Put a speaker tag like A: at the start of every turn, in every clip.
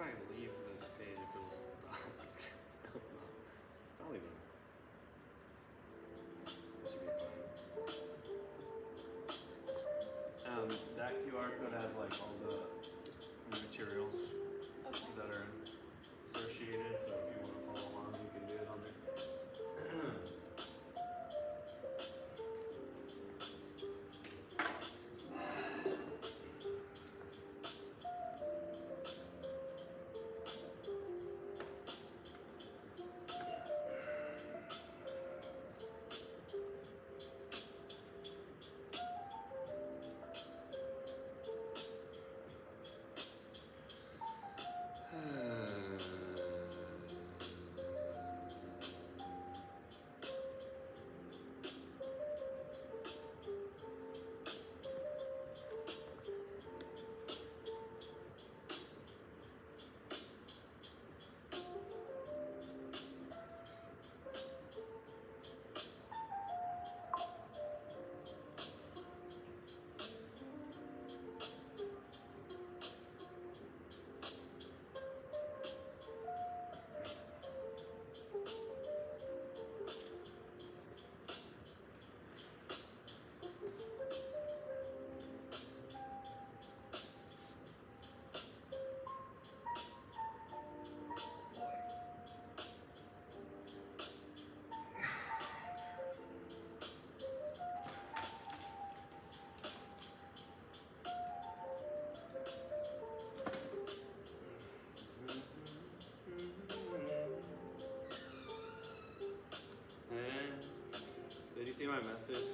A: if I leave this page if it'll stop. I don't know. Probably not. Should be fine. That QR code has like all the materials that are associated, so if you want to follow along, you can do it on there. Did you see my message?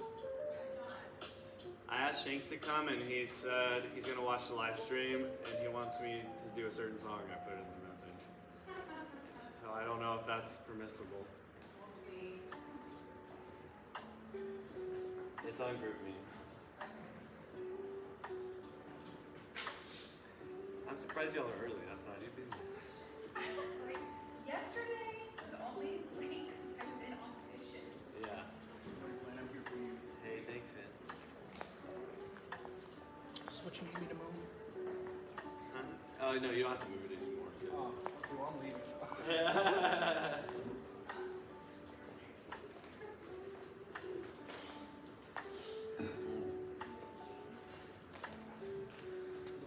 A: I asked Shanks to come and he said he's going to watch the live stream and he wants me to do a certain song. I put it in the message. So I don't know if that's permissible.
B: We'll see.
A: It's on GroupMe. I'm surprised y'all are early. I thought you'd be
B: Like, yesterday was only late because I was in auditions.
A: Yeah.
C: Blaine, I'm here for you.
A: Hey, thanks, man.
C: Is this what you need me to move?
A: Huh? Oh, no, you don't have to move it anymore.
C: Oh, well, I'm leaving.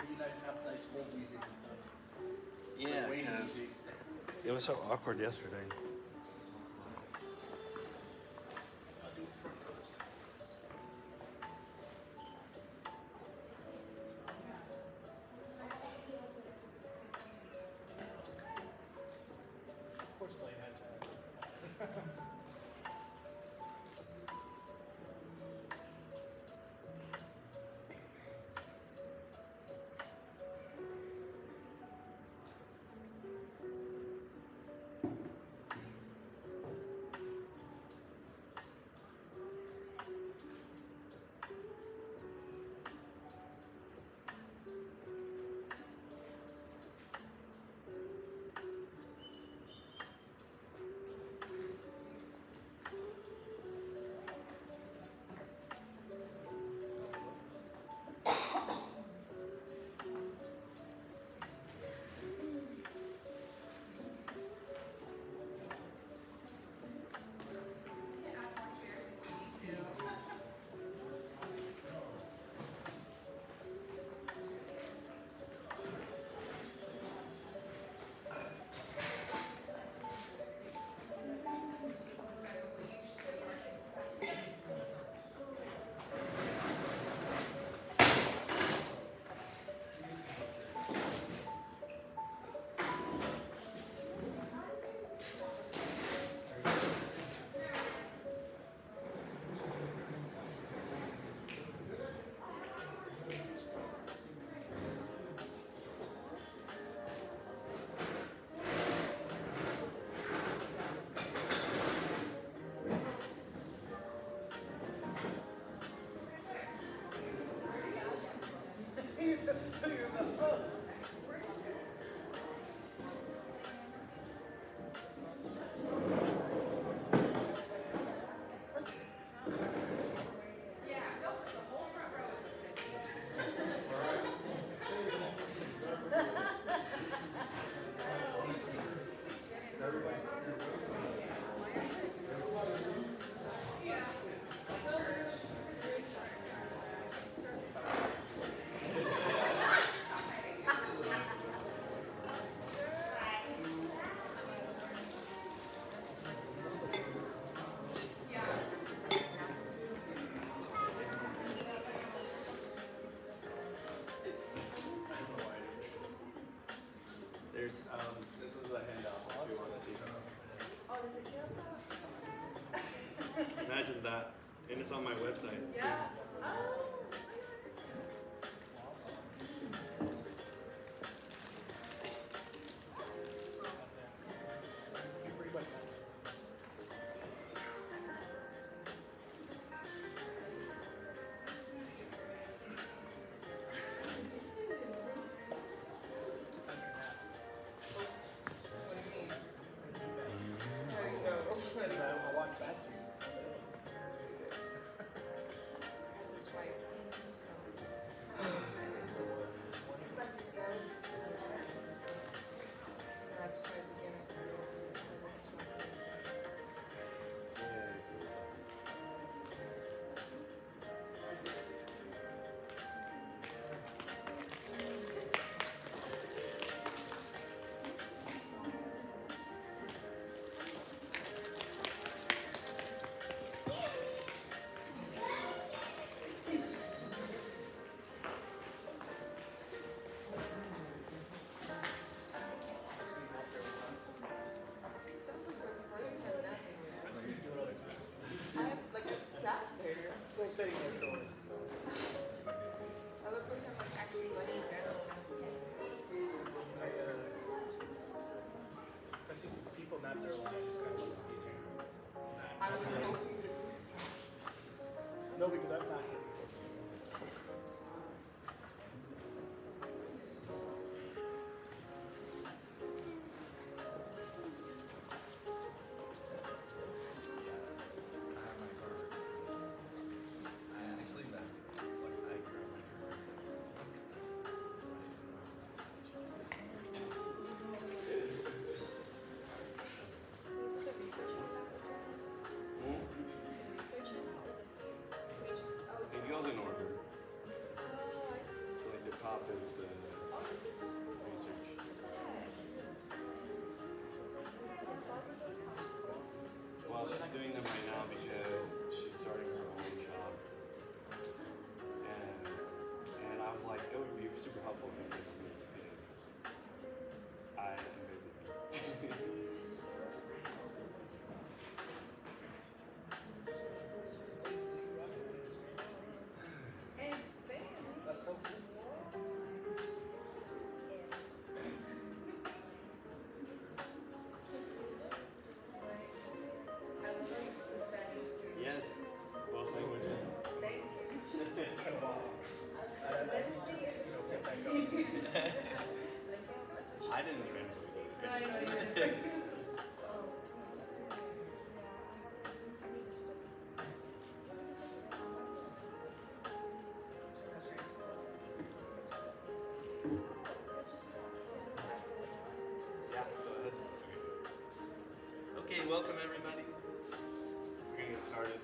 C: You guys have nice folk music and stuff.
A: Yeah,
C: Wayne
A: because
C: music.
A: it was so awkward yesterday.
C: I'll do it front first. Of course, Blaine has that.
A: Here's this is the handout if you want to see them.
B: Oh, does it feel that?
A: Imagine that, and it's on my website.
B: Yeah. Oh.
C: You pretty much match.
B: There you go.
C: I watch faster. Still sitting there short. I see people nap their lives just kind of look teaching. No, because I've not.
A: It goes in order. So like the top is the research. Well, she's doing them right now because she's starting her own shop. And I was like, it would be super helpful if it's me because I am very busy.
C: That's so cool.
A: Yes, both languages. I didn't translate it. Yeah, go ahead. Okay, welcome everybody. We're gonna get started.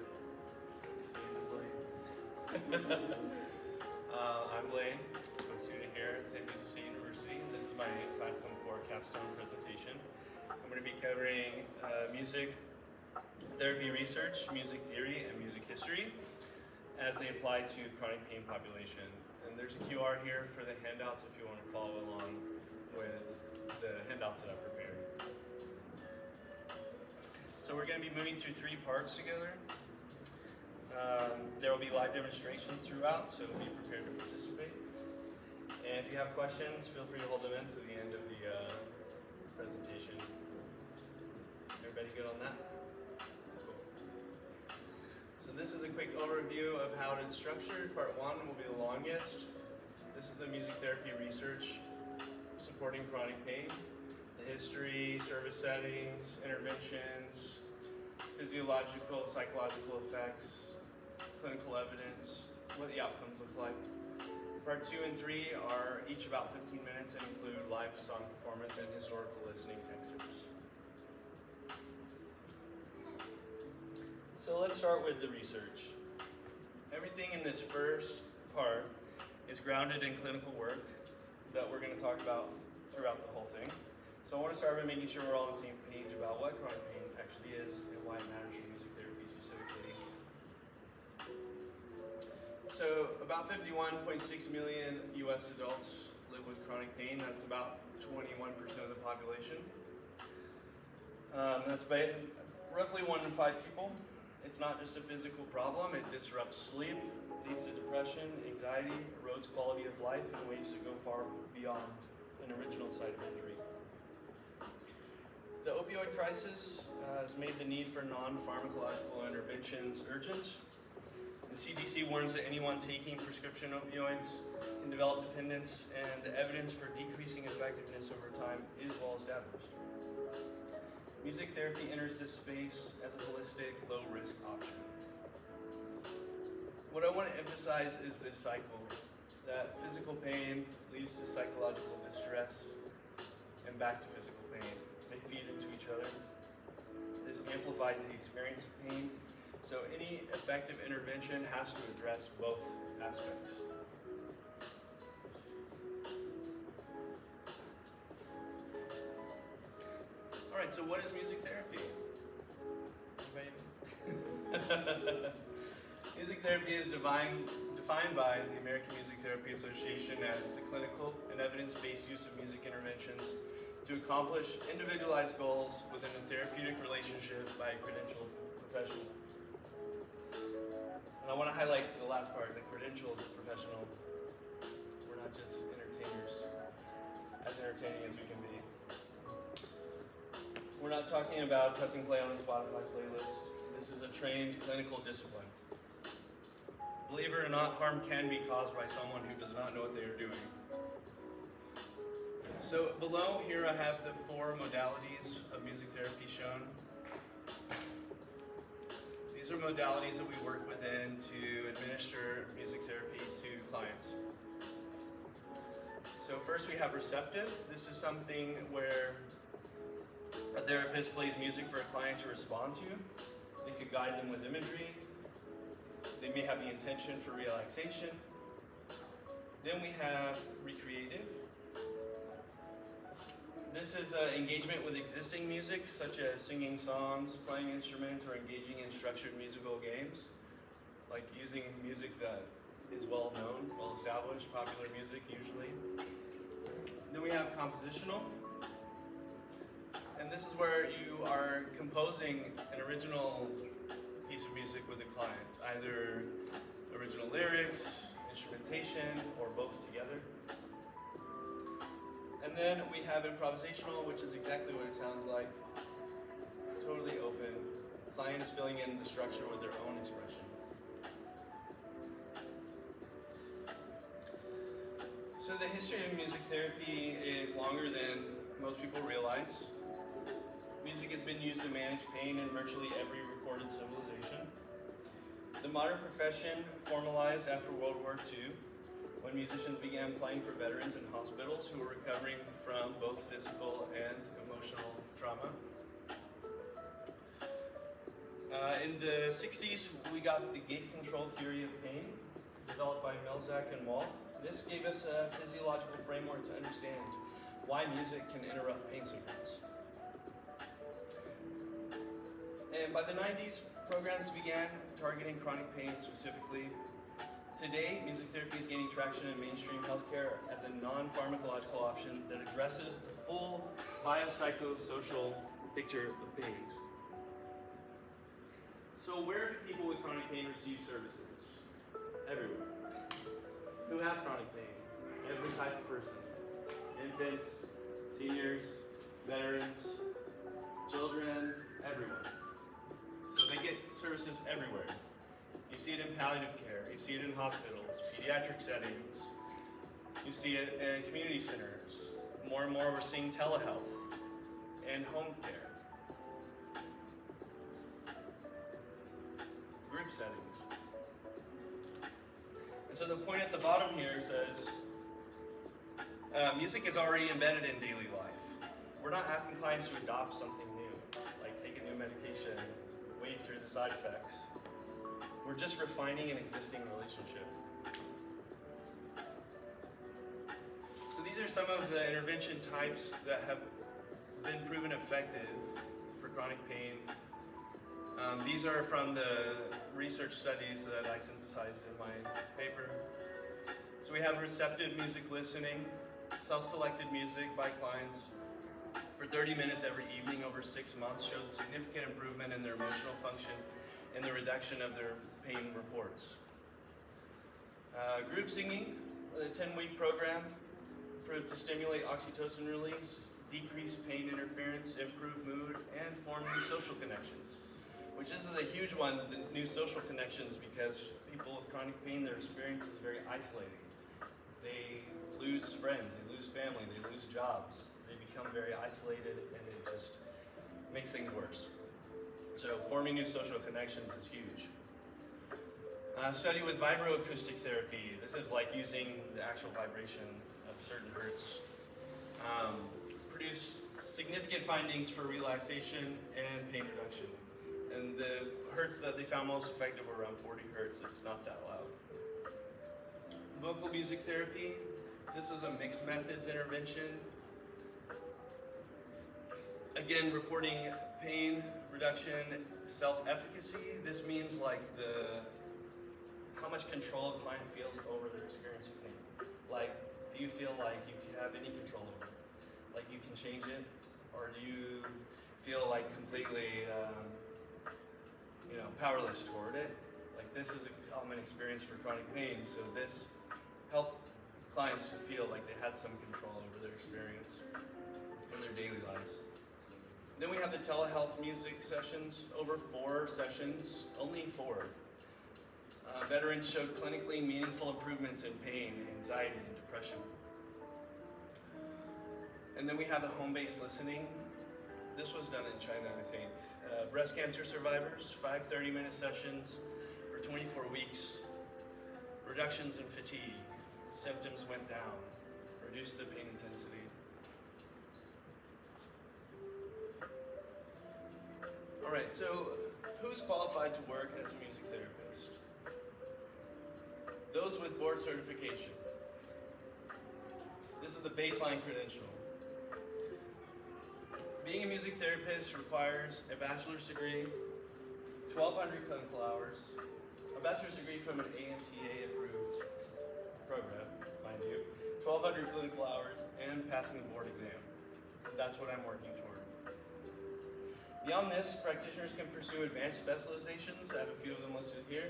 A: I'm Blaine. I'm a student here at St. Vincent State University. This is my class come for Capstone presentation. I'm going to be covering music therapy research, music theory, and music history as they apply to chronic pain population. And there's a QR here for the handouts if you want to follow along with the handouts that I've prepared. So we're going to be moving through 3 parts together. There will be live demonstrations throughout, so be prepared to participate. And if you have questions, feel free to hold them in to the end of the presentation. Everybody good on that? Cool. So this is a quick overview of how it's structured. Part 1 will be the longest. This is the music therapy research supporting chronic pain. The history, service settings, interventions, physiological, psychological effects, clinical evidence, what the outcomes look like. Part 2 and 3 are each about 15 minutes and include live song performance and historical listening excerpts. So let's start with the research. Everything in this first part is grounded in clinical work that we're going to talk about throughout the whole thing. So I want to start by making sure we're all on the same page about what chronic pain actually is and why it matters for music therapy specifically. So about 51.6 million US adults live with chronic pain. That's about 21% of the population. That's by roughly 1 in 5 people. It's not just a physical problem, it disrupts sleep, leads to depression, anxiety, erodes quality of life in ways that go far beyond an original site of injury. The opioid crisis has made the need for non-pharmacological interventions urgent. The CDC warns that anyone taking prescription opioids can develop dependence, and the evidence for decreasing effectiveness over time is well established. Music therapy enters this space as a holistic, low-risk option. What I want to emphasize is this cycle, that physical pain leads to psychological distress and back to physical pain. They feed into each other. This amplifies the experience of pain, so any effective intervention has to address both aspects. All right, so what is music therapy? Music therapy is defined by the American Music Therapy Association as the clinical and evidence-based use of music interventions to accomplish individualized goals within a therapeutic relationship by a credentialed professional. And I want to highlight the last part, the credentialed professional. We're not just entertainers, as entertaining as we can be. We're not talking about pressing play on a Spotify playlist. This is a trained clinical discipline. Believe it or not, harm can be caused by someone who does not know what they are doing. So below here I have the 4 modalities of music therapy shown. These are modalities that we work within to administer music therapy to clients. So first we have receptive. This is something where a therapist plays music for a client to respond to. They could guide them with imagery. They may have the intention for relaxation. Then we have recreative. This is engagement with existing music, such as singing songs, playing instruments, or engaging in structured musical games, like using music that is well known, well established, popular music usually. Then we have compositional. And this is where you are composing an original piece of music with a client, either original lyrics, instrumentation, or both together. And then we have improvisational, which is exactly what it sounds like. Totally open. The client is filling in the structure with their own expression. So the history of music therapy is longer than most people realize. Music has been used to manage pain in virtually every recorded civilization. The modern profession formalized after World War II, when musicians began playing for veterans in hospitals who were recovering from both physical and emotional trauma. In the 60s, we got the gate control theory of pain, developed by Melzack and Wall. This gave us a physiological framework to understand why music can interrupt pain signals. And by the 90s, programs began targeting chronic pain specifically. Today, music therapy is gaining traction in mainstream healthcare as a non-pharmacological option that addresses the full biopsychosocial picture of pain. So where do people with chronic pain receive services? Everywhere. Who has chronic pain? Every type of person. Infants, seniors, veterans, children, everyone. So they get services everywhere. You see it in palliative care, you see it in hospitals, pediatric settings, you see it in community centers. More and more we're seeing telehealth and home care. Group settings. And so the point at the bottom here says, music is already embedded in daily life. We're not asking clients to adopt something new, like take a new medication, wade through the side effects. We're just refining an existing relationship. So these are some of the intervention types that have been proven effective for chronic pain. These are from the research studies that I synthesized in my paper. So we have receptive music listening. self-selected music by clients for 30 minutes every evening over 6 months showed significant improvement in their emotional function and the reduction of their pain reports. Group singing, a 10-week program, proved to stimulate oxytocin release, decrease pain interference, improve mood, and form new social connections. Which this is a huge one, the new social connections, because people with chronic pain, their experience is very isolating. They lose friends, they lose family, they lose jobs. They become very isolated, and it just makes things worse. So forming new social connections is huge. Study with vibroacoustic therapy. This is like using the actual vibration of certain hertz. Produced significant findings for relaxation and pain reduction. And the hertz that they found most effective were around 40 hertz. It's not that loud. Vocal music therapy. This is a mixed methods intervention. Again, reporting pain reduction, self-efficacy. This means like how much control a client feels over their experience of pain. Like, do you feel like you have any control over it? Like you can change it? Or do you feel like completely powerless toward it? Like this is a common experience for chronic pain, so this helped clients to feel like they had some control over their experience in their daily lives. Then we have the telehealth music sessions, over 4 sessions, only 4. Veterans showed clinically meaningful improvements in pain, anxiety, and depression. And then we have the home-based listening. This was done in China, I think. Breast cancer survivors, 5 30-minute sessions for 24 weeks. Reductions in fatigue, symptoms went down, reduced the pain intensity. All right, so who's qualified to work as a music therapist? Those with board certification. This is the baseline credential. Being a music therapist requires a bachelor's degree, 1,200 clinical hours, a bachelor's degree from an AMTA approved program, mind you, 1,200 clinical hours, and passing the board exam. That's what I'm working toward. Beyond this, practitioners can pursue advanced specializations. I have a few of them listed here.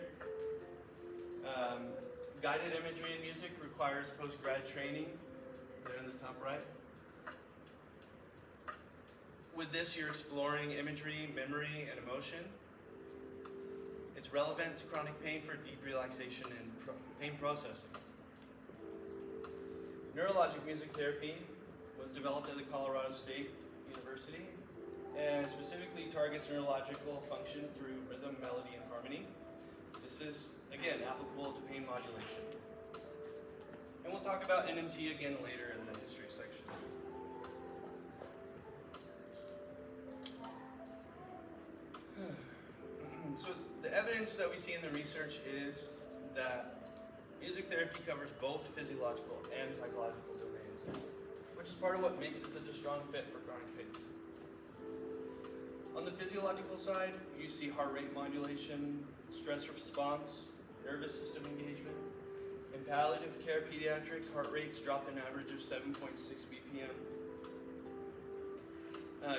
A: Guided imagery in music requires post-grad training. There in the top right. With this, you're exploring imagery, memory, and emotion. It's relevant to chronic pain for deep relaxation and pain processing. Neurologic music therapy was developed at the Colorado State University and specifically targets neurological function through rhythm, melody, and harmony. This is, again, applicable to pain modulation. And we'll talk about NMT again later in the history section. So the evidence that we see in the research is that music therapy covers both physiological and psychological domains, which is part of what makes it such a strong fit for chronic pain. On the physiological side, you see heart rate modulation, stress response, nervous system engagement. In palliative care pediatrics, heart rates dropped an average of 7.6 BPM.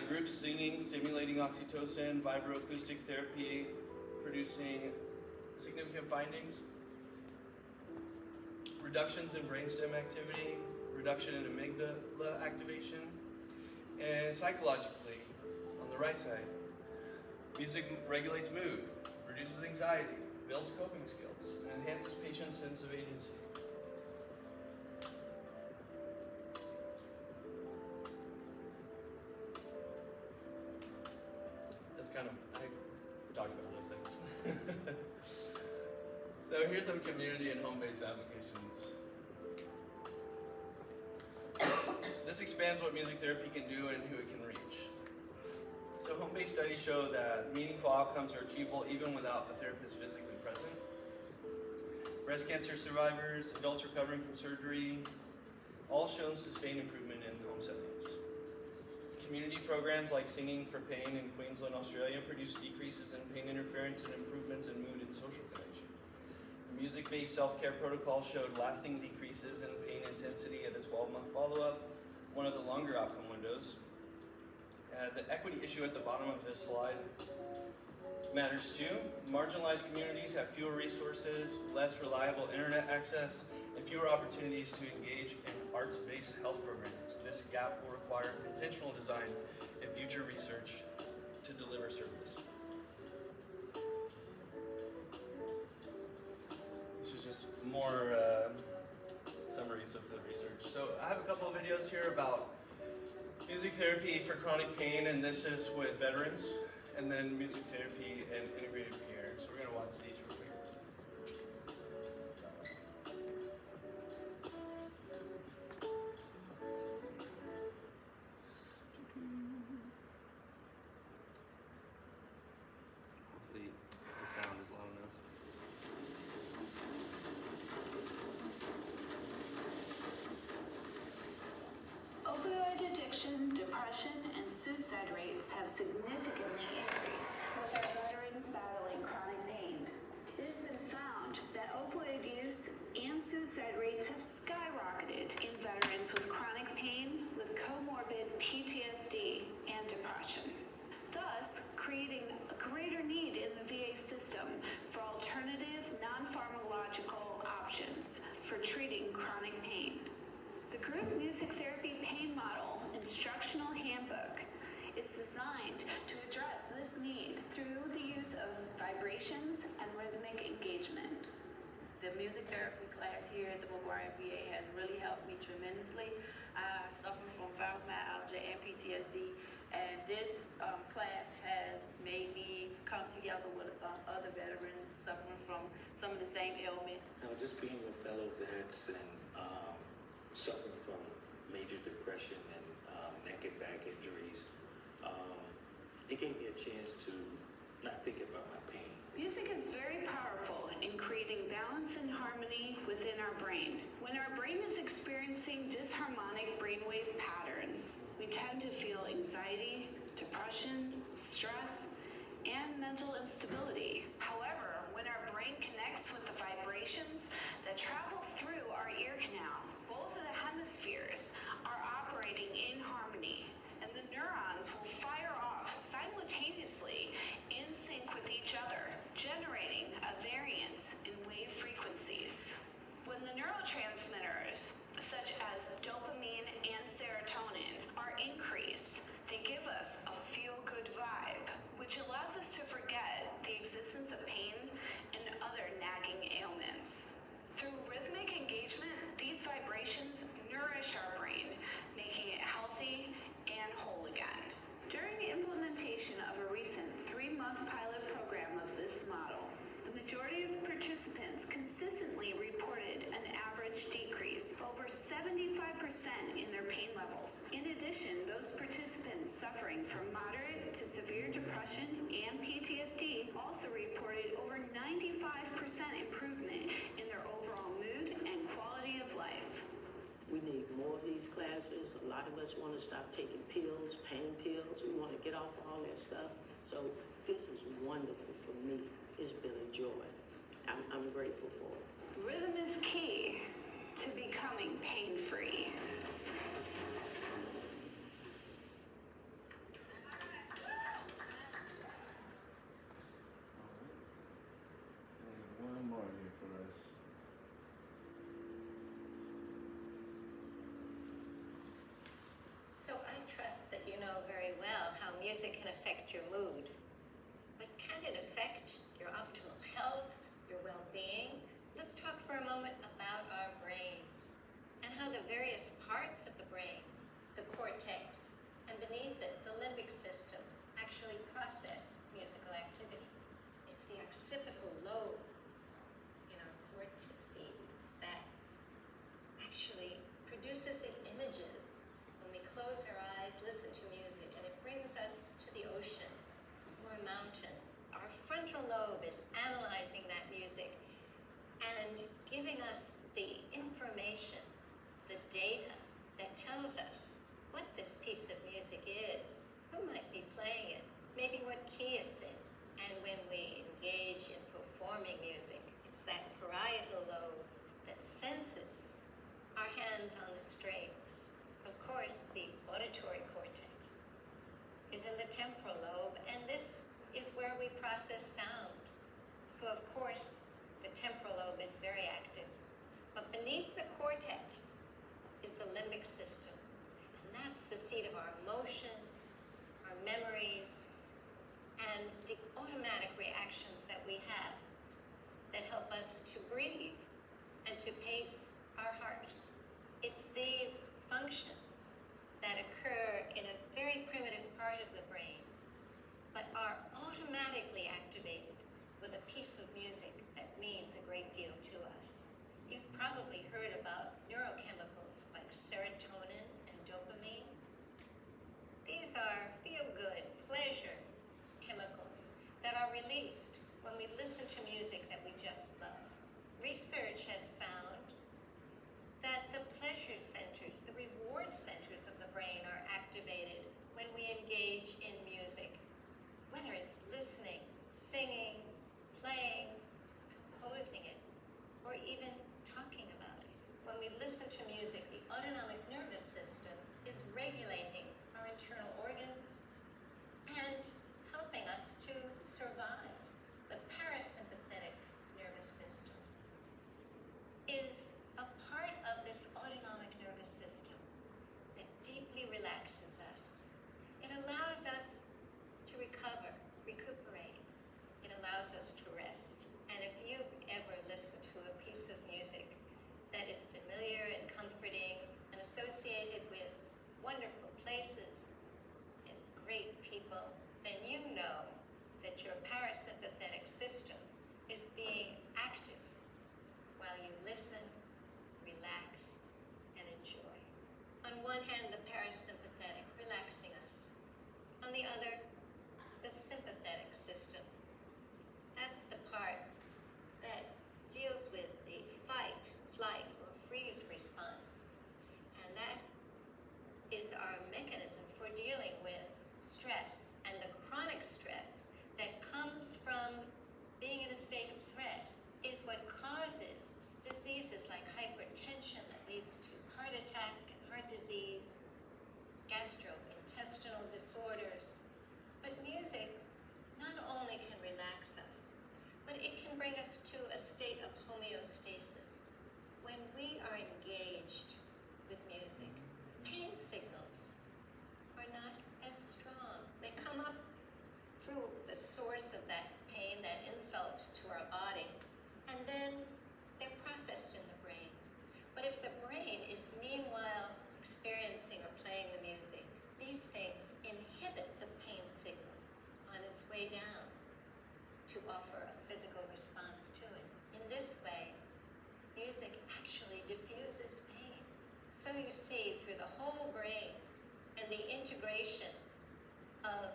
A: Group singing, stimulating oxytocin, vibroacoustic therapy, producing significant findings. Reductions in brainstem activity, reduction in amygdala activation, and psychologically, on the right side, music regulates mood, reduces anxiety, builds coping skills, and enhances patients' sense of agency. That's kind of, we talked about those things. So here's some community and home-based applications. This expands what music therapy can do and who it can reach. So home-based studies show that meaningful outcomes are achievable even without the therapist physically present. Breast cancer survivors, adults recovering from surgery, all shown sustained improvement in home settings. Community programs like Singing for Pain in Queensland, Australia produced decreases in pain interference and improvements in mood and social connection. The music-based self-care protocol showed lasting decreases in pain intensity at a 12 12-month follow-up, one of the longer outcome windows. The equity issue at the bottom of this slide matters too. Marginalized communities have fewer resources, less reliable internet access, and fewer opportunities to engage in arts-based health programs. This gap will require intentional design and future research to deliver service. This is just more summaries of the research. So I have a couple of videos here about music therapy for chronic pain, and this is with veterans, and then music therapy and integrative care. So we're gonna watch these real quick. Hopefully the sound is loud enough.
D: Opioid addiction, depression, and suicide rates have significantly increased with our veterans battling chronic pain. It has been found that opioid use and suicide rates have skyrocketed in veterans with chronic pain, with comorbid PTSD and depression, thus creating a greater need in the VA system for alternative non-pharmacological options for treating chronic pain. The Group Music Therapy Pain Model Instructional Handbook is designed to address this need through the use of vibrations and rhythmic engagement.
E: The music therapy class here at the McGuire VA has really helped me tremendously. I suffer from fibromyalgia and PTSD, and this class has made me come together with other veterans suffering from some of the same ailments.
F: Just being with fellow vets and suffering from major depression and neck and back injuries, it gave me a chance to not think about my pain.
D: Music is very powerful in creating balance and harmony within our brain. When our brain is experiencing disharmonic brainwave patterns, we tend to feel anxiety, depression, stress, and mental instability. However, when our brain connects with the vibrations that travel through our ear canal, both of the hemispheres are operating in harmony, and the neurons will fire off simultaneously in sync with each other, generating a variance in wave frequencies. When the neurotransmitters, such as dopamine and serotonin, are increased, they give us a feel-good vibe, which allows us to forget the existence of pain and other nagging ailments. Through rhythmic engagement, these vibrations nourish our brain, making it healthy and whole again. During implementation of a recent 3-month pilot program of this model, the majority of participants consistently reported an average decrease of over 75% in their pain levels. In addition, those participants suffering from moderate to severe depression and PTSD also reported over 95% improvement in their overall mood and quality of life.
G: We need more of these classes. A lot of us want to stop taking pills, pain pills. We want to get off all that stuff. So this is wonderful for me. It's been a joy. I'm grateful for it.
D: Rhythm is key to becoming pain-free.
A: One more here for us.
H: So I trust that you know very well how music can affect your mood. But can it affect your optimal health, your well-being? Let's talk for a moment about our brains and how the various parts of the brain, the cortex, and beneath it, the limbic system, actually process musical activity. It's the occipital lobe in our cortices that actually produces the images when we close our eyes, listen to music, and it brings us to the ocean or a mountain. Our frontal lobe is analyzing that music and giving us the information, the data that tells us what this piece of music is, who might be playing it, maybe what key it's in. And when we engage in on the strings. Of course, the auditory cortex is in the temporal lobe, and this is where we process sound. So of course, the temporal lobe is very active. But beneath the cortex is the limbic system. And that's the seat of our emotions, our memories, and the automatic reactions that we have that help us to breathe and to pace our heart. It's these functions that occur in a very primitive part of the brain, but are automatically activated with a piece of music that means a great deal to us. You've probably heard about neurochemicals like serotonin and dopamine. These are feel-good, pleasure chemicals that are released when we listen to music that we just love. Research has found that the pleasure centers, the reward centers of the brain are activated when we engage in music, whether it's listening, singing, playing, composing it, or even talking about it. When we listen to music, the autonomic nervous system is regulating our internal organs and helping us to survive. The parasympathetic nervous system is a part of this autonomic nervous system that deeply relaxes us. It allows us to recover, recuperate. It allows us to rest. And if you've ever listened to a piece of music that is familiar and comforting and associated with wonderful places and great people, then you know that your parasympathetic system is being active while you listen, relax, and enjoy. On one hand, the parasympathetic, relaxing us. On the other, the sympathetic system. That's the part that deals with the fight, flight, or freeze response. And that is our mechanism for dealing with stress and the chronic stress that comes from being in a state of threat is what causes diseases like hypertension that leads to heart attack and heart disease, gastrointestinal disorders. But music not only can relax us, but it can bring us to a state of homeostasis. When we are engaged with music, pain signals are not as strong. They come up through the source of that pain, that insult to our body, and then they're processed in the brain. But if the brain is meanwhile experiencing or playing the music, these things inhibit the pain signal on its way down to offer a physical response to it. In this way, music actually diffuses pain. So you see through the whole brain and the integration of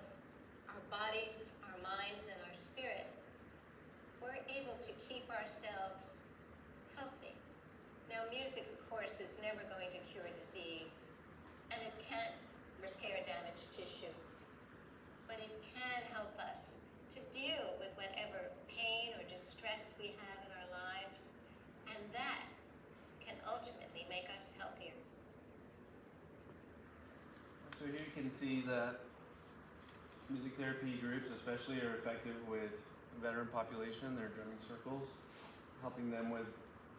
H: our bodies, our minds, and our spirit, we're able to keep ourselves healthy. Now, music, of course, is never going to cure disease, and it can't repair damaged tissue, but it can help us to deal with whatever pain or distress we have in our lives, and that can ultimately make us healthier.
A: So here you can see that music therapy groups especially are effective with veteran population, their drumming circles, helping them with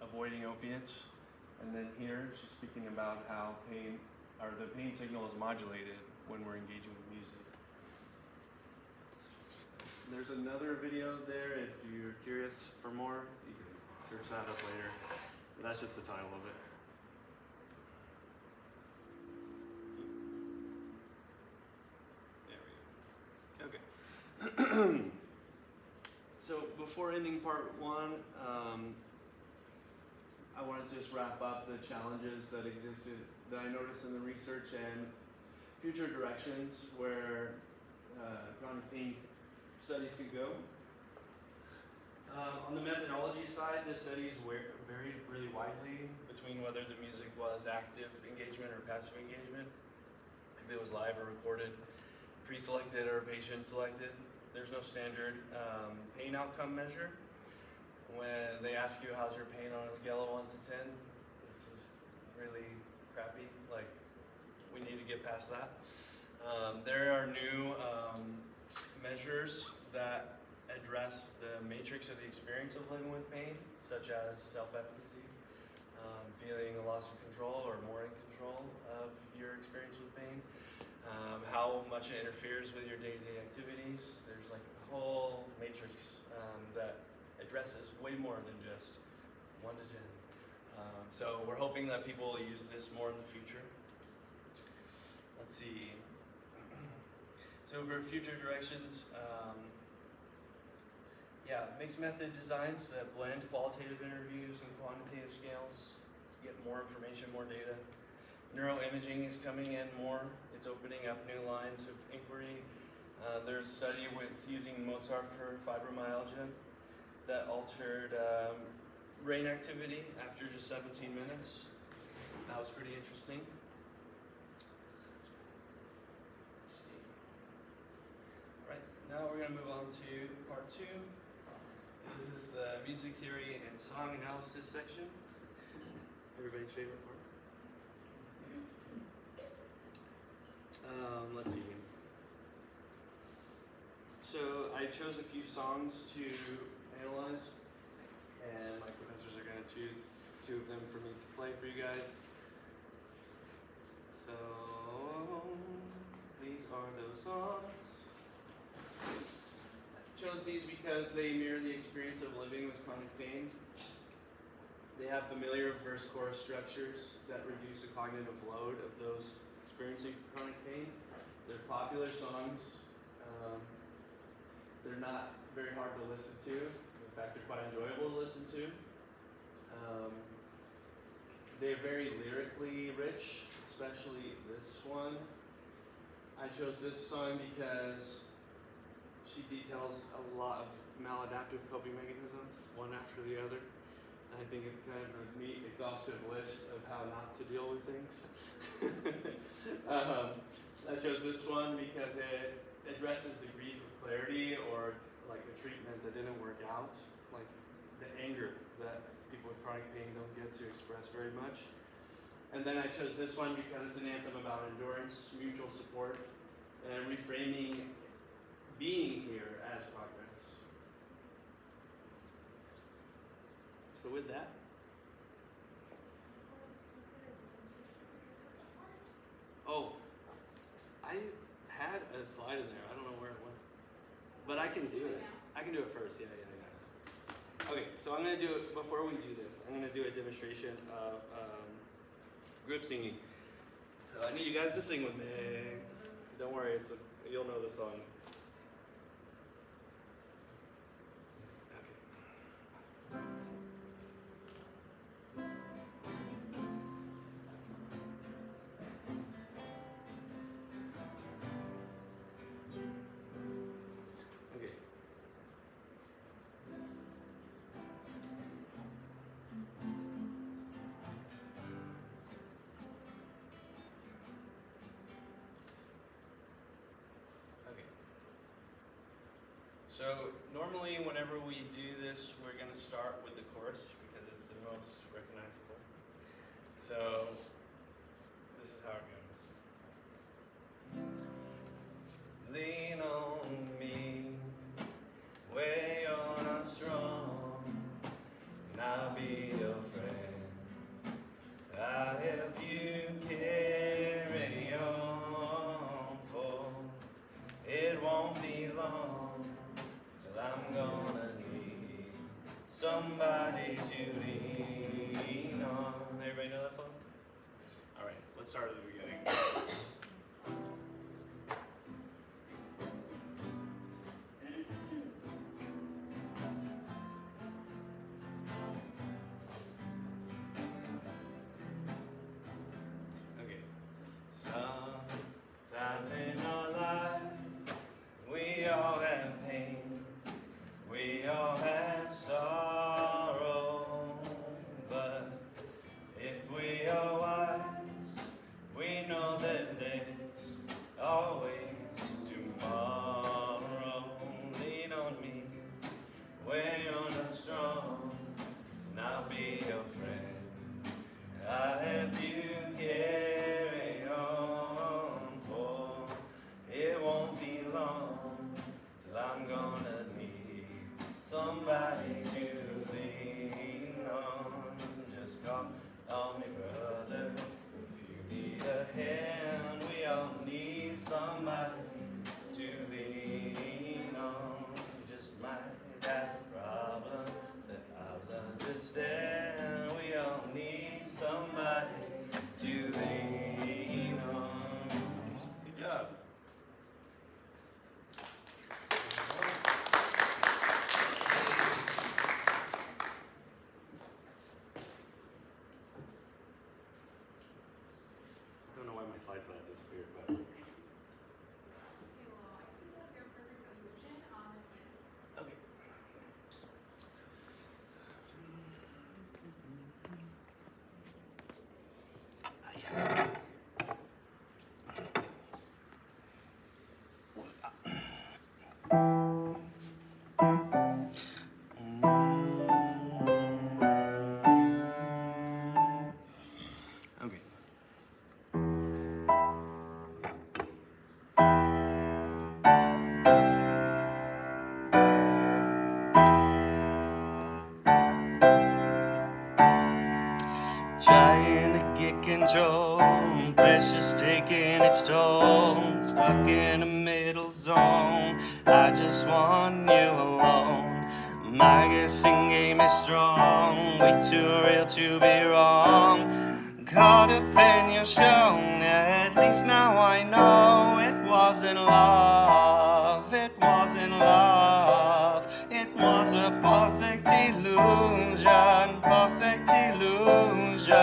A: avoiding opiates. And then here she's speaking about how the pain signal is modulated when we're engaging with music. There's another video there if you're curious for more. You can search that up later. But that's just the title of it. There we go. Okay. So before ending part one, I want to just wrap up the challenges that existed, that I noticed in the research, and future directions where chronic pain studies could go. On the methodology side, the studies varied really widely between whether the music was active engagement or passive engagement, if it was live or recorded, pre-selected or patient-selected. There's no standard pain outcome measure. When they ask you how's your pain on a scale of 1 to 10, this is really get past that. There are new measures that address the matrix of the experience of living with pain, such as self-efficacy, feeling a loss of control or more in control of your experience with pain, how much it interferes with your day-to-day activities. There's like a whole matrix that addresses way more than just 1 to 10. So we're hoping that people will use this more in the future. Let's see. So for future directions, mixed method designs that blend qualitative interviews and quantitative scales, get more information, more data. Neuroimaging is coming in more. It's opening up new lines of inquiry. There's a study with using Mozart for fibromyalgia that altered brain activity after just 17 minutes. That was pretty interesting. Let's see. All right, now we're gonna move on to part 2. This is the music theory and song analysis section. Everybody's favorite part. Let's see. So I chose a few songs to analyze, and my professors are going to choose 2 of them for me to play for you guys. So these are those songs. I chose these because they mirror the experience of living with chronic pain. They have familiar verse-chorus structures that reduce the cognitive load of those experiencing chronic pain. They're popular songs. They're not very hard to listen to. In fact, they're quite enjoyable to listen to. They're very lyrically rich, especially this one. I chose this song because she details a lot of maladaptive coping mechanisms, one after the other. I think it's kind of a neat, exhaustive list of how not to deal with things. I chose this one because it addresses the grief of clarity, or like a treatment that didn't work out, like the anger that people with chronic pain don't get to express very much. And then I chose this one because it's an anthem about endurance, mutual support, and reframing being here as progress. So with that, oh, I had a slide in there. I don't know where it went, but I can do it. I can do it first. Yeah. Okay, so I'm gonna do it. Before we do this, I'm gonna do a demonstration of group singing. So I need you guys to sing with me. Don't worry, you'll know the song. So normally whenever we do this, we're going to start with the chorus because it's the most recognizable. So this is how it goes. Lean on me, way on our strong, and I'll be your friend. I'll help you carry on, for it won't be long. I'm gonna need somebody to lean on. Everybody know that song? All right, let's start at the beginning. Okay. Sometime in our lives, we all have pain. We all have sorrow, but if we are wise, we know that there's always tomorrow. Lean on me, way on us strong, and I'll be your friend. I'll help you carry on. all need somebody to lean on. You just might have a problem that I'll understand. We all need somebody to lean on. Good job. I don't know why my slide file disappeared, but. Okay. Okay. Trying to get control, pressure's taking its toll. Stuck in the middle zone, I just want you alone. My guessing game is strong, way too real to be wrong. Caught up in your show, at least now I know it wasn't love, it wasn't love. It was a perfect illusion, perfect illusion.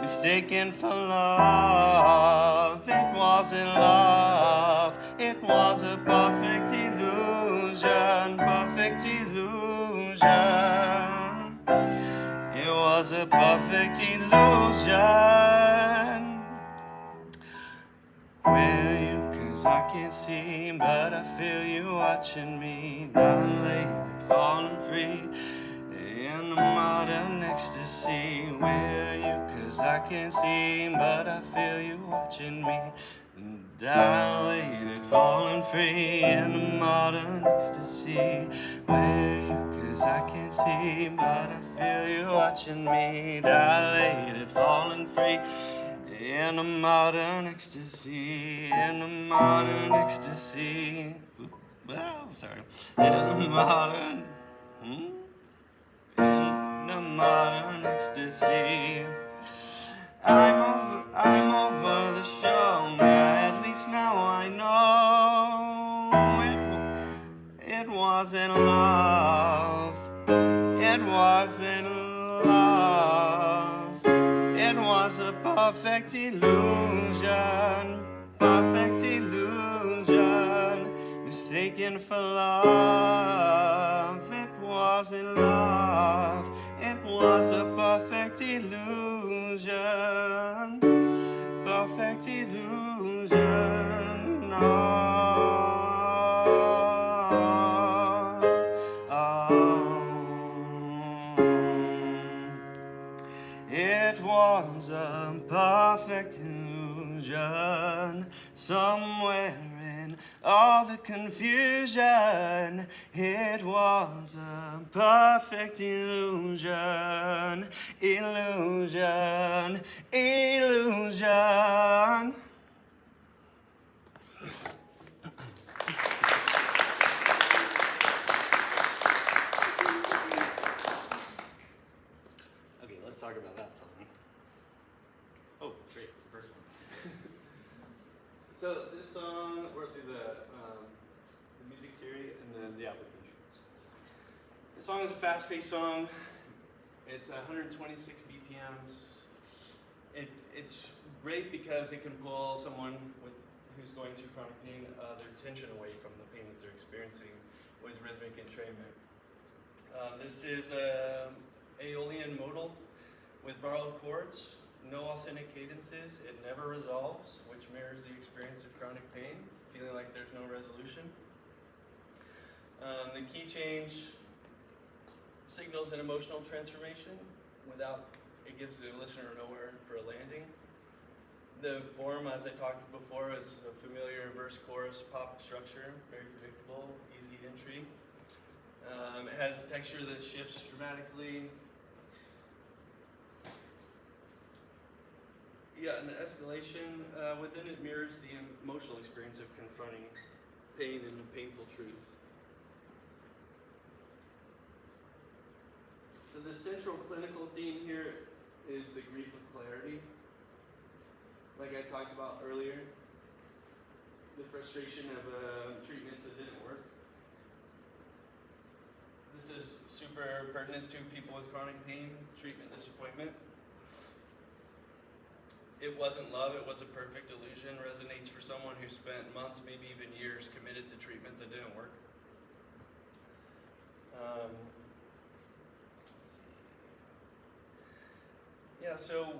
A: Mistaken for love, it wasn't love. It was a perfect illusion, perfect illusion. It was a perfect illusion. Will you? Cause I can't see, but I feel you watching me, dilated, falling free in the modern ecstasy. Will you? Cause I can't see, but I feel you watching me, dilated, falling free in the modern ecstasy. Will you? Cause I can't see, but I feel you watching me, dilated, falling free in a modern ecstasy, in a modern ecstasy. Well, sorry. In a modern, in a modern ecstasy. I'm over the show. At least now I know it wasn't love. It wasn't love. It was a perfect illusion, perfect illusion, mistaken for love. It wasn't love, it was a perfect illusion, perfect illusion. It was a perfect illusion, somewhere in all the confusion. It was a perfect illusion, illusion, illusion. Okay, let's talk about that song. Oh, great, the first one. So this song, we're through the music theory and then the applications. The song is a fast-paced song. It's 126 BPMs. It's great because it can pull someone who's going through chronic pain, their attention away from the pain that they're experiencing with rhythmic entrainment. This is Aeolian modal with borrowed chords, no authentic cadences. It never resolves, which mirrors the experience of chronic pain, feeling like there's no resolution. The key change signals an emotional transformation it gives the listener nowhere for a landing. The form, as I talked before, is a familiar verse-chorus pop structure, very predictable, easy entry. It has texture that shifts dramatically. Yeah, and the escalation within it mirrors the emotional experience of confronting pain and a painful truth. So the central clinical theme here is the grief of clarity. Like I talked about earlier, the frustration of treatments that didn't work. This is super pertinent to people with chronic pain, treatment disappointment. It wasn't love, it was a perfect illusion. Resonates for someone who spent months, maybe even years, committed to treatment that didn't work. Yeah, so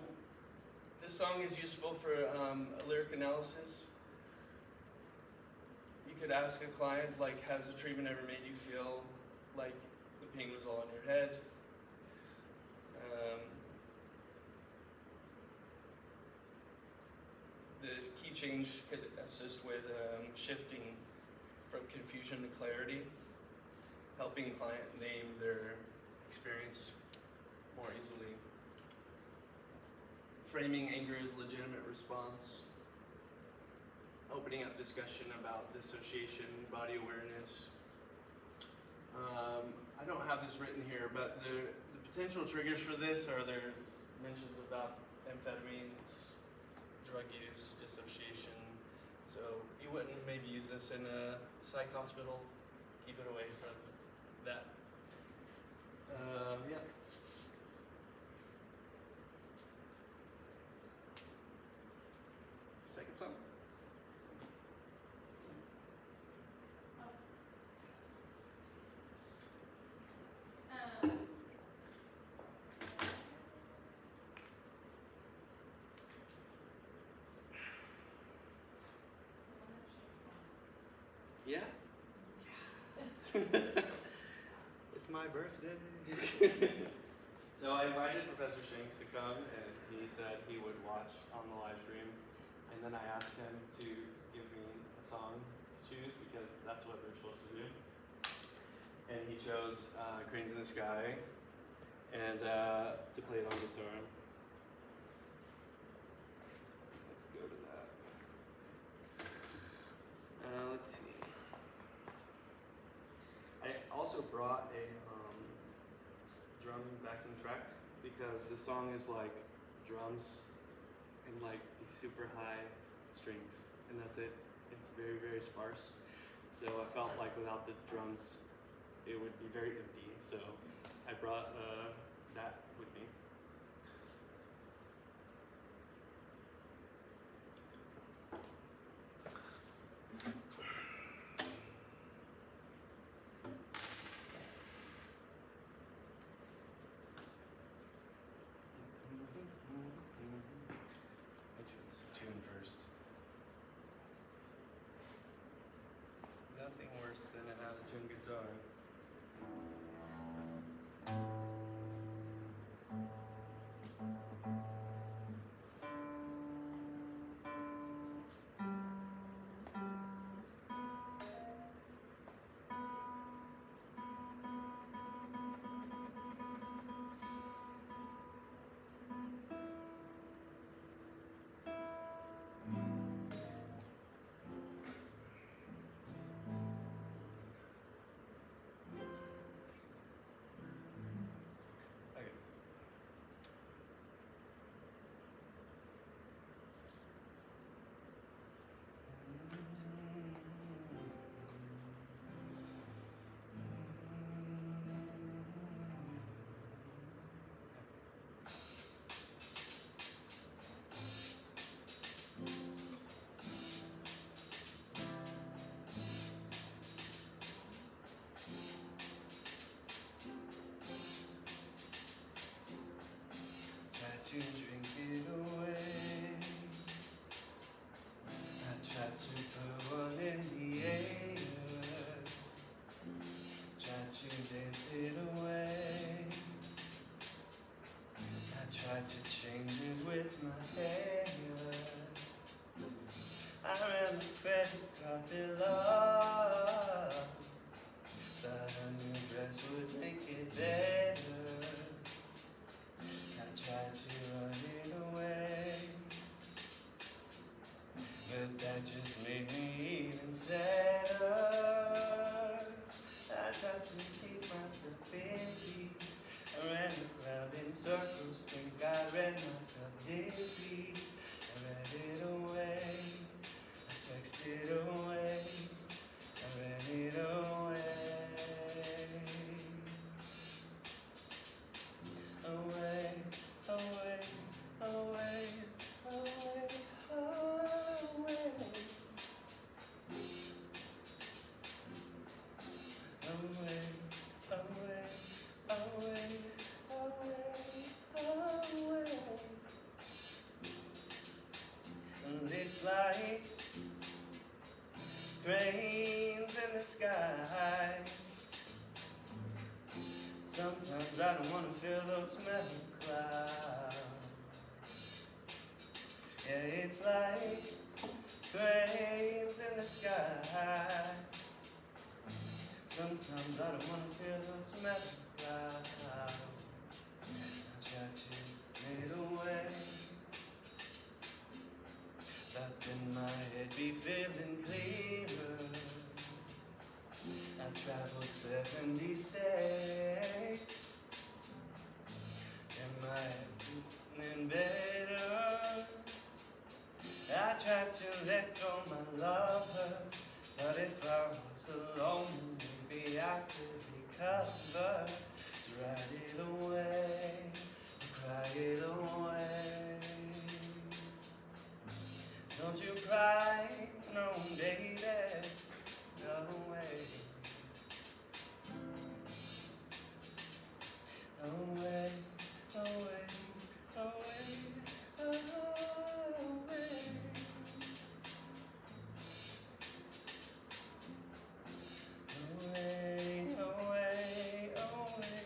A: this song is useful for lyric analysis. You could ask a client, like, has the treatment ever made you feel like the pain was all in your head? The key change could assist with shifting from confusion to clarity, helping client name their experience more easily. Framing anger as legitimate response, opening up discussion about dissociation, body awareness. I don't have this written here, but the potential triggers for this are there's mentions about amphetamines, drug use, dissociation. So you wouldn't maybe use this in a psych hospital. Keep it away from that. Yeah. Second song. Yeah. It's my birthday. So I invited Professor Shanks to come, and he said he would watch on the live stream. And then I asked him to give me a song to choose because that's what they're supposed to do. And he chose Cranes in the Sky and to play it on guitar. Let's go to that. Let's see. I also brought a drum backing track because the song is like drums and like these super high strings, and that's it. It's very, very sparse. So I felt like without the drums, it would be very empty. So I brought that with me. I chose the tune first. Nothing worse than an out-of-tune guitar. Okay. Try to drink it away. I tried to put one in the air. Tried to dance it away. I tried to change it with my hair. I ran the credit card bill up. Thought a new dress would make it better. I tried to run it away. it's like cranes in the sky. Sometimes I don't want to feel those metal clouds. Yeah, it's like cranes in the sky. Sometimes I don't want to feel those metal clouds. I try to fade away, but then my head be feeling clearer. I traveled 70 states, and my head feeling better. I tried to let go my lover, but if I was alone, maybe I could recover. To write it away, cry it away. Don't you cry, no baby, no way. Away, away, away, away. Away, away, away,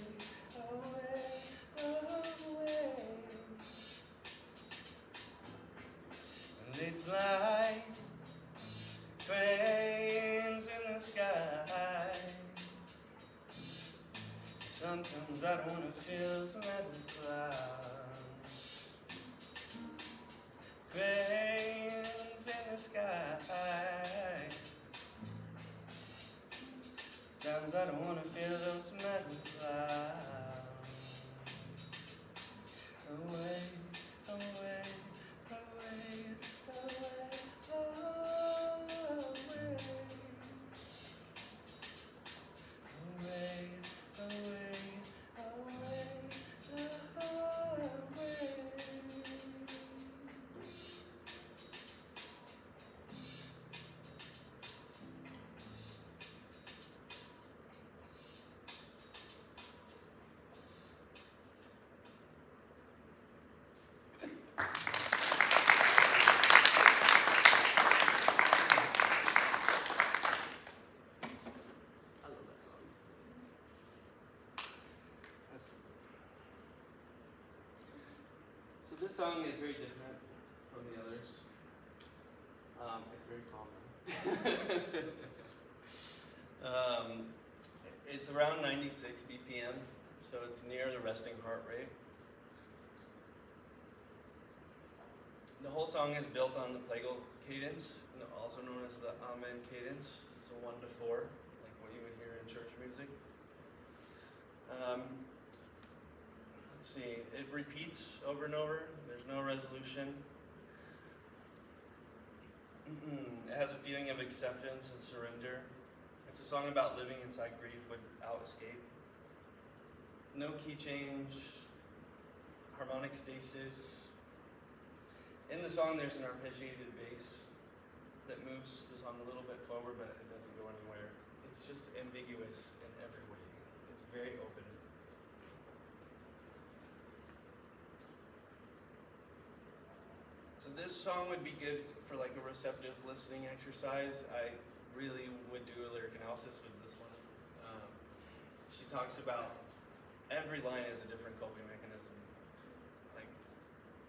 A: away, away. And it's like cranes in the sky. Sometimes I don't want to feel those metal clouds. Cranes in the sky. Sometimes I don't want to feel those metal clouds. Away, away, away, away, away. Away, away, away, away. I love that song. So this song is very different from the others. It's very calming. It's around 96 BPM, so it's near the resting heart rate. The whole song is built on the plagal cadence, also known as the Amen cadence. It's a 1-4, like what you would hear in church music. Let's see, it repeats over and over. There's no resolution. It has a feeling of acceptance and surrender. It's a song about living inside grief without escape. No key change, harmonic stasis. In the song, there's an arpeggiated bass that moves the song a little bit forward, but it doesn't go anywhere. It's just ambiguous in every way. It's very open. So this song would be good for like a receptive listening exercise. I really would do a lyric analysis with this one. She talks about every line is a different coping mechanism. Like,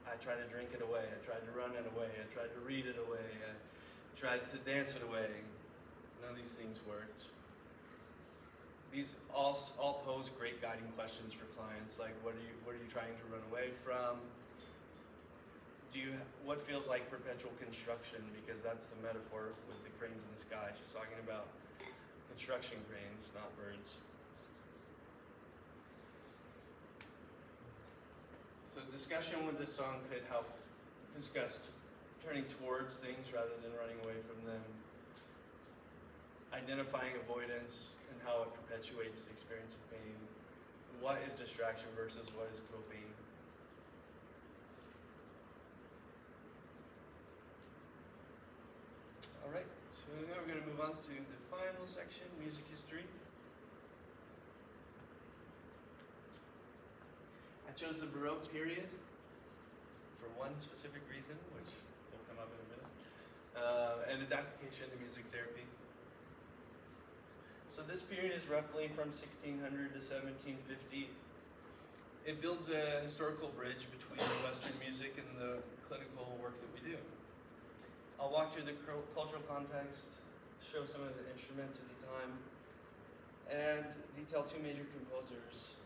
A: I tried to drink it away, I tried to run it away, I tried to read it away, I tried to dance it away. None of these things worked. These all pose great guiding questions for clients, like what are you trying to run away from? What feels like perpetual construction? Because that's the metaphor with the cranes in the sky. She's talking about construction cranes, not birds. So discussion with this song could help discuss turning towards things rather than running away from them. Identifying avoidance and how it perpetuates the experience of pain. What is distraction versus what is coping? All right, so now we're going to move on to the final section, music history. I chose the Baroque period for one specific reason, which will come up in a minute. and its application to music therapy. So this period is roughly from 1600 to 1750. It builds a historical bridge between Western music and the clinical work that we do. I'll walk through the cultural context, show some of the instruments at the time, and detail two major composers.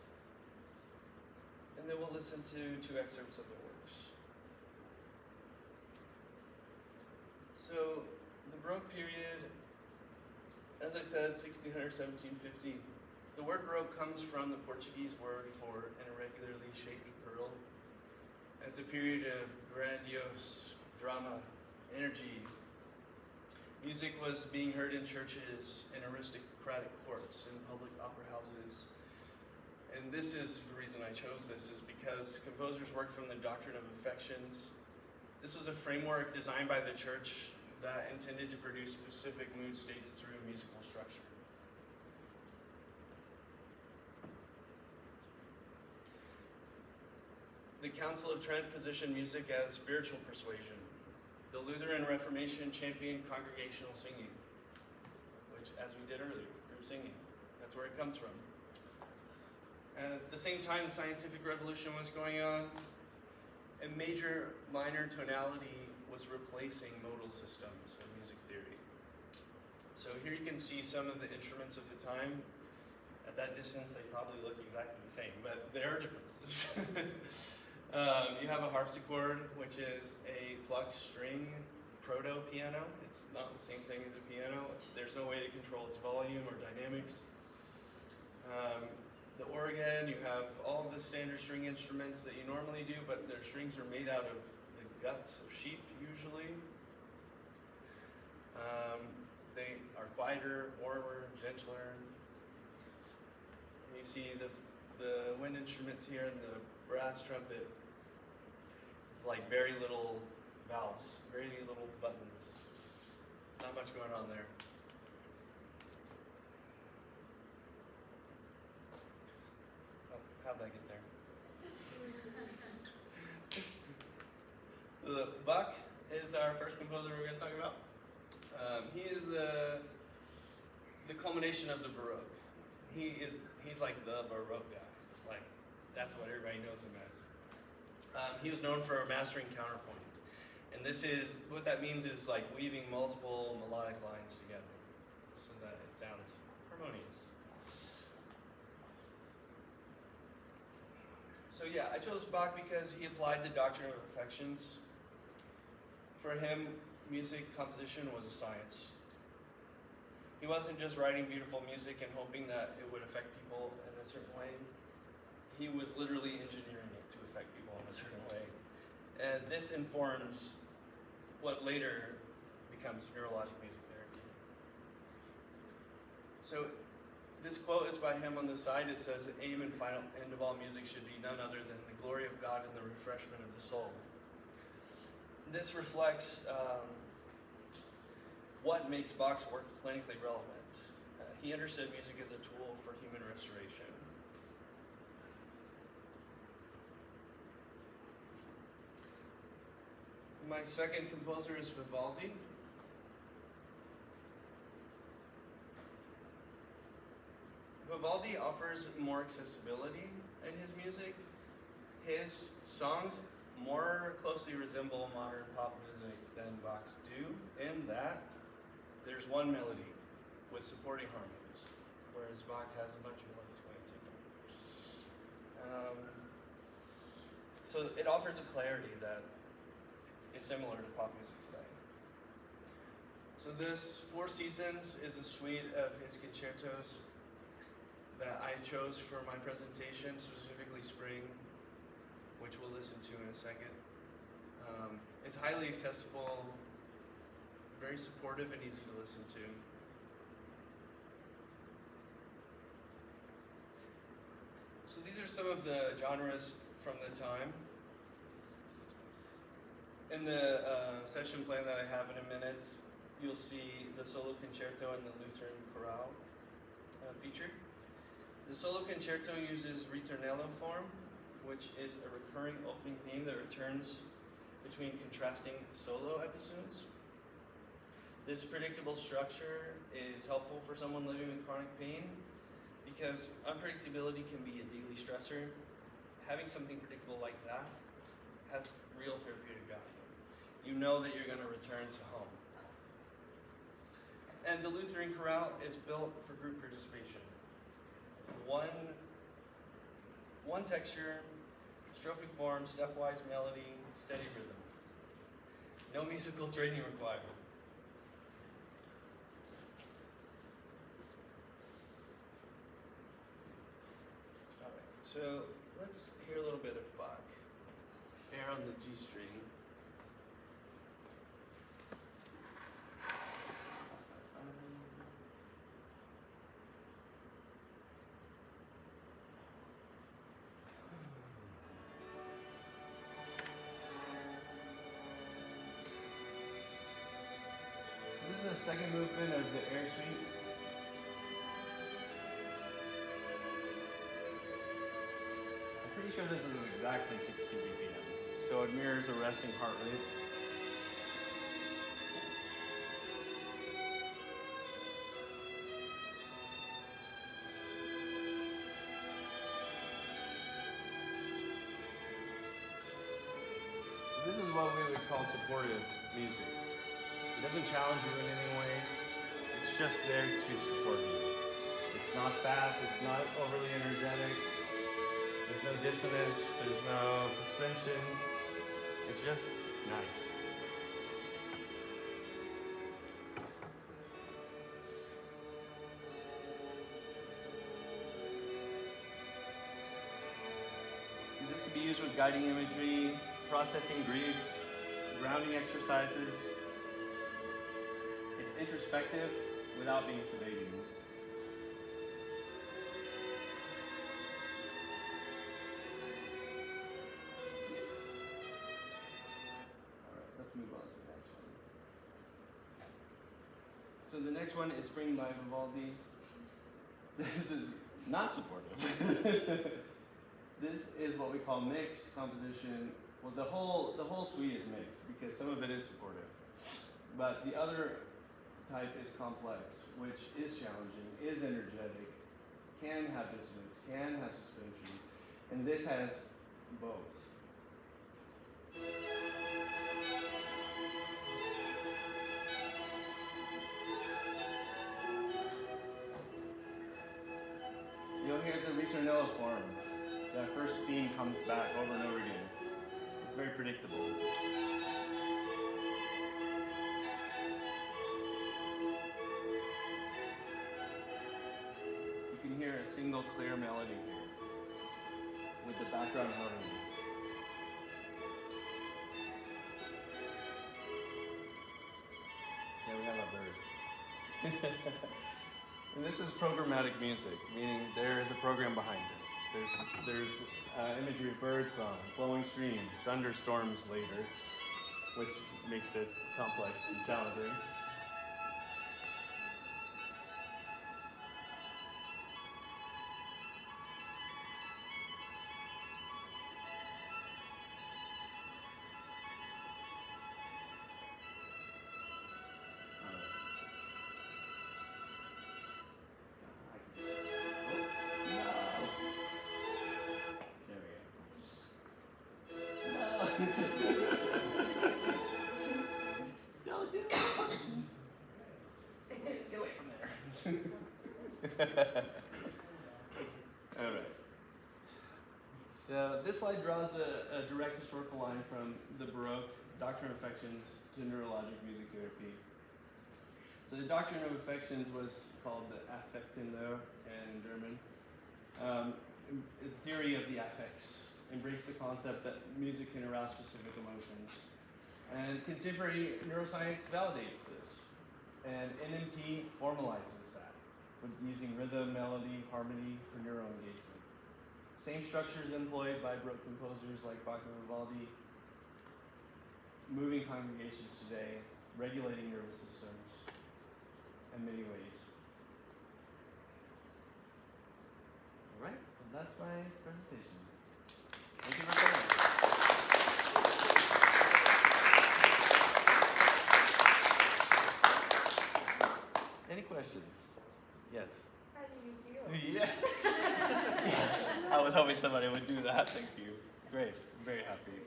A: And then we'll listen to two excerpts of their works. So, the Baroque period, as I said, 1600, 1750. The word Baroque comes from the Portuguese word for an irregularly shaped pearl. It's a period of grandiose drama, energy. Music was being heard in churches, in aristocratic courts, in public opera houses. And this is the reason I chose this, is because composers worked from the doctrine of affections. This was a framework designed by the church that intended to produce specific mood states through musical structure. The Council of Trent positioned music as spiritual persuasion. The Lutheran Reformation championed congregational singing, which, as we did earlier, group singing. That's where it comes from. And at the same time, the scientific revolution was going on, and major minor tonality was replacing modal systems of music theory. So here you can see some of the instruments of the time. At that distance, they probably look exactly the same, but there are differences. You have a harpsichord, which is a plucked string proto-piano. It's not the same thing as a piano. There's no way to control its volume or dynamics. The organ, you have all the standard string instruments that you normally do, but their strings are made out of the guts of sheep, usually. They are quieter, warmer, gentler. And you see the wind instruments here and the brass trumpet. It's like very little valves, very little buttons. Not much going on there. How'd that get there? So Bach is our first composer we're going to talk about. He is the culmination of the Baroque. He's like the Baroque guy. Like, that's what everybody knows him as. He was known for mastering counterpoint. And what that means is like weaving multiple melodic lines together so that it sounds harmonious. So yeah, I chose Bach because he applied the doctrine of affections. For him, music composition was a science. He wasn't just writing beautiful music and hoping that it would affect people in a certain way. He was literally engineering it to affect people in a certain way. And this informs what later becomes neurologic music therapy. So this quote is by him on the side. It says, "The aim and final end of all music should be none other than the glory of God and the refreshment of the soul." This reflects what makes Bach's work clinically relevant. He understood music as a tool for human restoration. My second composer is Vivaldi. Vivaldi offers more accessibility in his music. His songs more closely resemble modern pop music than Bach's do, in that there's one melody with supporting harmonies, whereas Bach has a bunch of melodies going too. So it offers a clarity that is similar to pop music today. So this Four Seasons is a suite of his concertos that I chose for my presentation, specifically Spring, which we'll listen to in a second. It's highly accessible, very supportive and easy to listen to. So these are some of the genres from the time. In the session plan that I have in a minute, you'll see the solo concerto and the Lutheran chorale featured. The solo concerto uses ritornello form, which is a recurring opening theme that returns between contrasting solo episodes. This predictable structure is helpful for someone living with chronic pain because unpredictability can be a daily stressor. Having something predictable like that has real therapeutic value. You know that you're going to return to home. And the Lutheran chorale is built for group participation. One texture, strophic form, stepwise melody, steady rhythm. No musical training required. Alright, so let's hear a little bit of Bach. Air on the G string. This is the second movement of the Air Suite. I'm pretty sure this is exactly 60 BPM, so it mirrors a resting heart rate. This is what we would call supportive music. It doesn't challenge you in any way. It's just there to support you. It's not fast, it's not overly energetic. There's no dissonance, there's no suspension. It's just nice. And this can be used with guiding imagery, processing grief, grounding exercises. It's introspective without being sedating. Alright, let's move on to the next one. So the next one is Spring by Vivaldi. This is not supportive. This is what we call mixed composition. Well, the whole suite is mixed because some of it is supportive. But the other type is complex, which is challenging, is energetic, can have dissonance, can have suspension, and this has both. You'll hear the ritornello form. That first theme comes back over and over again. It's very predictable. You can hear a single clear melody here with the background harmonies. There we have a bird. And this is programmatic music, meaning there is a program behind it. There's imagery of birdsong, flowing streams, thunderstorms later, which makes it complex and challenging. Don't do it. Get away from there. Alright. So this slide draws a direct historical line from the Baroque doctrine of affections to neurologic music therapy. So the doctrine of affections was called the Affektenlehre in German. The theory of the affects embraced the concept that music can arouse specific emotions. And contemporary neuroscience validates this. And NMT formalizes that with using rhythm, melody, harmony for neuro engagement. Same structures employed by Baroque composers like Bach and Vivaldi, moving congregations today, regulating nervous systems in many ways. All right, well, that's my presentation. Thank you for coming. told me somebody would do that. Thank you. Great. I'm very happy.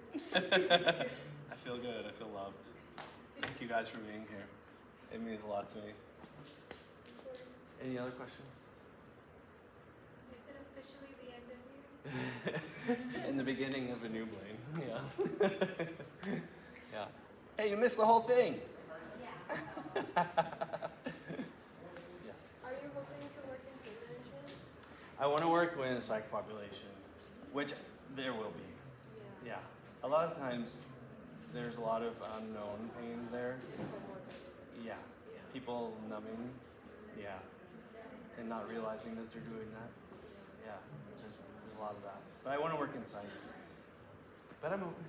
A: I feel good. I feel loved. Thank you guys for being here. It means a lot to me. Any other questions?
B: Is it officially the end of you?
A: In the beginning of a new Blaine. Yeah. Yeah. Hey, you missed the whole thing.
B: Yeah.
A: Yes.
I: Are you hoping to work in pain management?
A: I want to work with a psych population, which there will be. Yeah. A lot of times there's a lot of unknown pain there. Yeah. People numbing. Yeah. And not realizing that they're doing that. Yeah. There's a lot of that. But I want to work inside. But I'm open.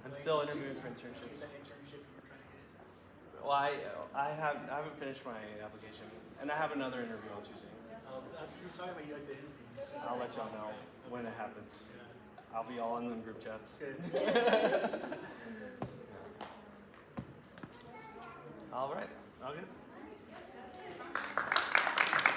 A: I'm still interviewing for internships.
C: That internship you were trying to get.
A: Well, I haven't finished my application, and I have another interview on Tuesday.
C: After you're talking about you like the interviews.
A: I'll let y'all know when it happens. I'll be all in the group chats.
C: Good.
A: All right. All good.